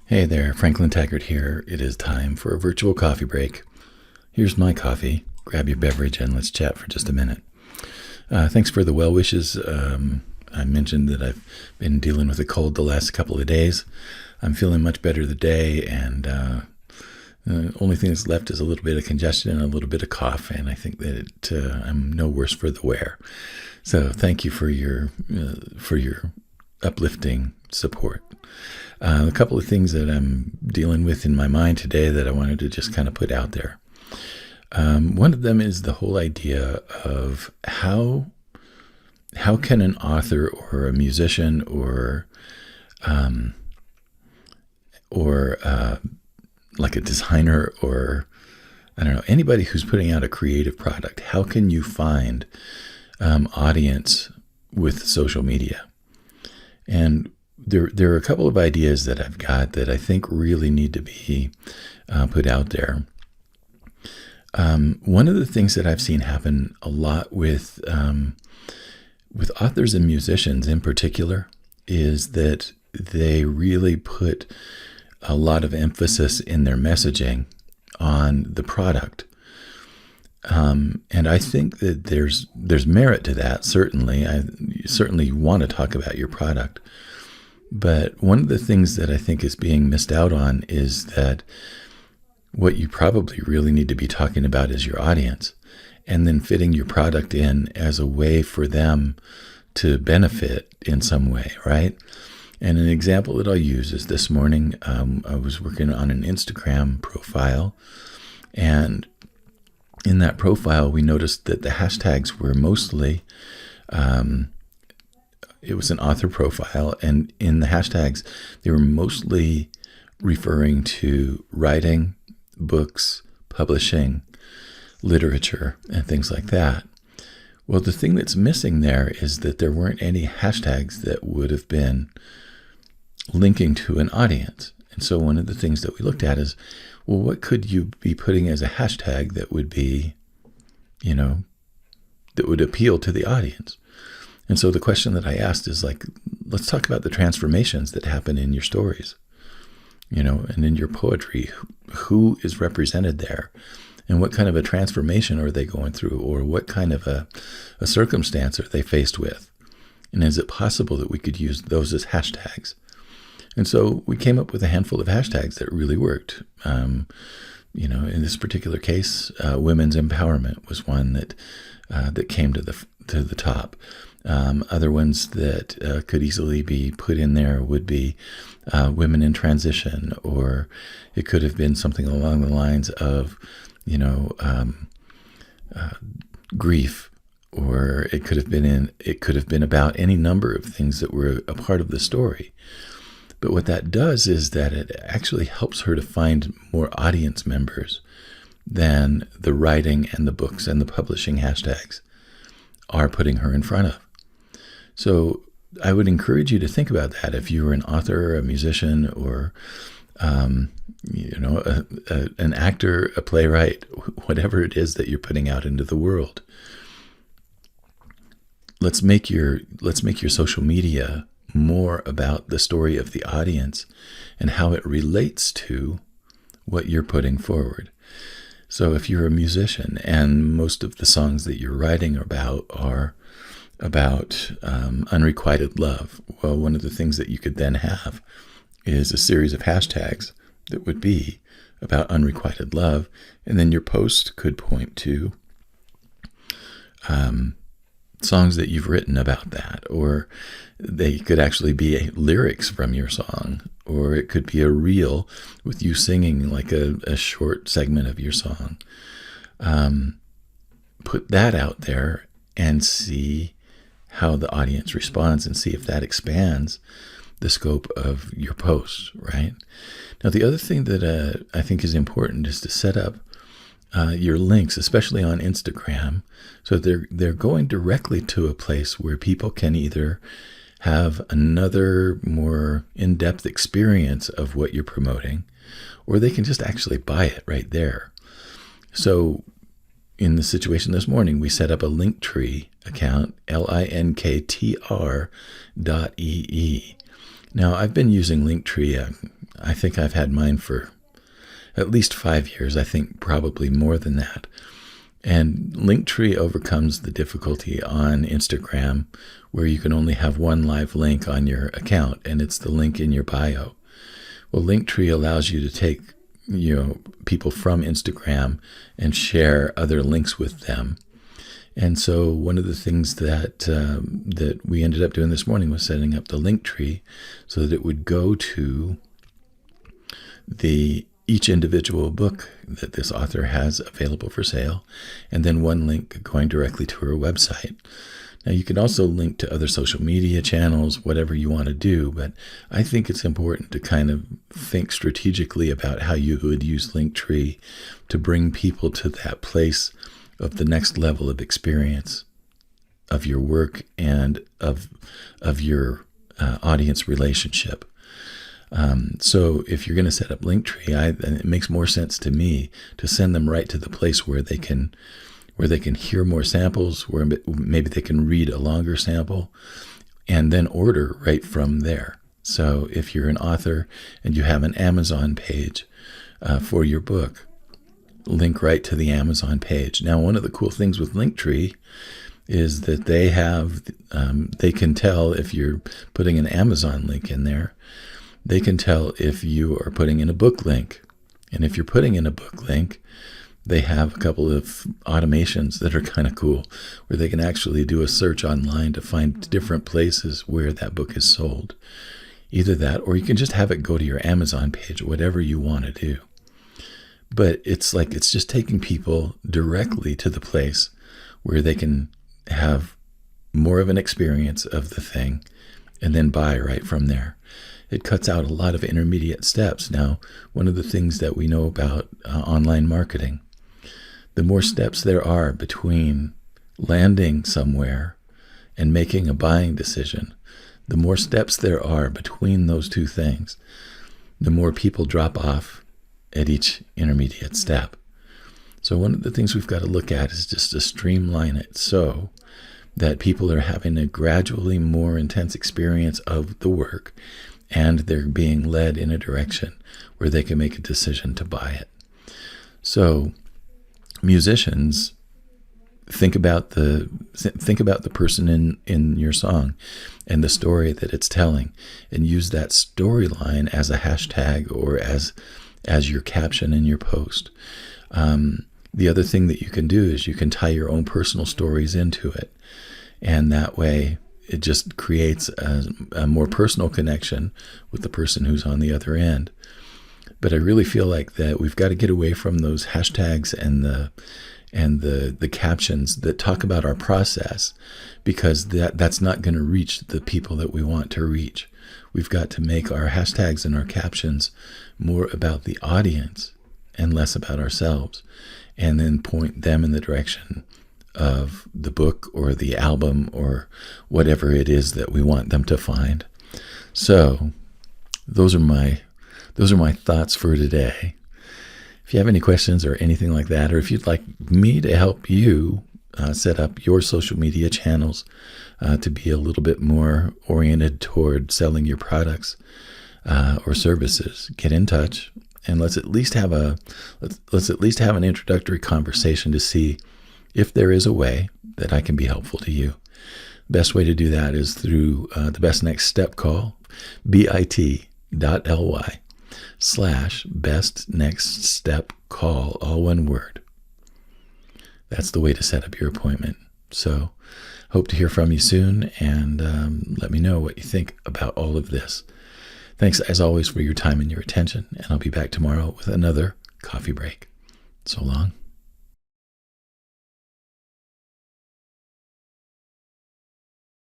Hey there, Franklin Taggart here. It is time for a virtual coffee break. Here's my coffee. Grab your beverage and let's chat for just a minute. Thanks for the well wishes. I mentioned that I've been dealing with a cold the last couple of days. I'm feeling much better today, and the only thing that's left is a little bit of congestion and a little bit of cough, and I think that I'm no worse for the wear. So thank you for your uplifting support. A couple of things that I'm dealing with in my mind today that I wanted to just kind of put out there. One of them is the whole idea of how can an author or a musician or like a designer or I don't know, anybody who's putting out a creative product, how can you find audience with social media? And there are a couple of ideas that I've got that I think really need to be put out there. One of the things that I've seen happen a lot with authors and musicians in particular is that they really put a lot of emphasis in their messaging on the product. And I think that there's merit to that, certainly. You certainly want to talk about your product. But one of the things that I think is being missed out on is that what you probably really need to be talking about is your audience, and then fitting your product in as a way for them to benefit in some way, right? And an example that I'll use is this morning, I was working on an Instagram profile, and in that profile, we noticed that the hashtags were mostly, it was an author profile, and in the hashtags, they were mostly referring to writing, books, publishing, literature, and things like that. Well, the thing that's missing there is that there weren't any hashtags that would have been linking to an audience. And so one of the things that we looked at is, well, what could you be putting as a hashtag that would be, that would appeal to the audience? And so the question that I asked is like, let's talk about the transformations that happen in your stories, and in your poetry. Who is represented there? And what kind of a transformation are they going through? Or what kind of a circumstance are they faced with? And is it possible that we could use those as hashtags? And so we came up with a handful of hashtags that really worked. In this particular case, women's empowerment was one that came to the top. Other ones that could easily be put in there would be women in transition, or it could have been something along the lines of, grief, or it could have been about any number of things that were a part of the story. But what that does is that it actually helps her to find more audience members than the writing and the books and the publishing hashtags are putting her in front of. So I would encourage you to think about that if you were an author, or a musician, or an actor, a playwright, whatever it is that you're putting out into the world. Let's make your social media more about the story of the audience and how it relates to what you're putting forward. So if you're a musician and most of the songs that you're writing are about unrequited love, well, one of the things that you could then have is a series of hashtags that would be about unrequited love, and then your post could point to songs that you've written about that, or they could actually be lyrics from your song, or it could be a reel with you singing like a short segment of your song. Put that out there and see how the audience responds, and see if that expands the scope of your post, right? Now, the other thing that I think is important is to set up your links, especially on Instagram, so they're going directly to a place where people can either have another more in-depth experience of what you're promoting, or they can just actually buy it right there. So in the situation this morning, we set up a Linktree account, linktr.ee. Now, I've been using Linktree I think I've had mine for at least 5 years. I think probably more than that. And Linktree overcomes the difficulty on Instagram where you can only have one live link on your account, and it's the link in your bio. Well, Linktree allows you to take, people from Instagram and share other links with them. And so one of the things that we ended up doing this morning was setting up the Linktree so that it would go to each individual book that this author has available for sale, and then one link going directly to her website. Now, you can also link to other social media channels, whatever you want to do, but I think it's important to kind of think strategically about how you would use Linktree to bring people to that place of the next level of experience of your work and of your audience relationship. So if you're going to set up Linktree, it makes more sense to me to send them right to the place where they can hear more samples, where maybe they can read a longer sample, and then order right from there. So if you're an author and you have an Amazon page for your book, link right to the Amazon page. Now, one of the cool things with Linktree is that they can tell if you're putting an Amazon link in there. They can tell if you are putting in a book link. And if you're putting in a book link, they have a couple of automations that are kind of cool, where they can actually do a search online to find different places where that book is sold. Either that, or you can just have it go to your Amazon page, whatever you want to do. But it's just taking people directly to the place where they can have more of an experience of the thing and then buy right from there. It cuts out a lot of intermediate steps. Now, one of the things that we know about online marketing, the more steps there are between landing somewhere and making a buying decision, the more steps there are between those two things, the more people drop off at each intermediate step. So one of the things we've got to look at is just to streamline it so that people are having a gradually more intense experience of the work, and they're being led in a direction where they can make a decision to buy it. So musicians, think about the person in your song and the story that it's telling, and use that storyline as a hashtag or as your caption in your post. The other thing that you can do is you can tie your own personal stories into it, and that way it just creates a more personal connection with the person who's on the other end. But I really feel like that we've got to get away from those hashtags and the captions that talk about our process, because that's not going to reach the people that we want to reach. We've got to make our hashtags and our captions more about the audience and less about ourselves, and then point them in the direction of the book or the album or whatever it is that we want them to find. So those are my thoughts for today. If you have any questions or anything like that, or if you'd like me to help you set up your social media channels to be a little bit more oriented toward selling your products or services, get in touch, and let's at least have an introductory conversation to see if there is a way that I can be helpful to you. Best way to do that is through the Best Next Step call, bit.ly/Best Next Step call, all one word. That's the way to set up your appointment. So hope to hear from you soon, and let me know what you think about all of this. Thanks, as always, for your time and your attention, and I'll be back tomorrow with another coffee break. So long.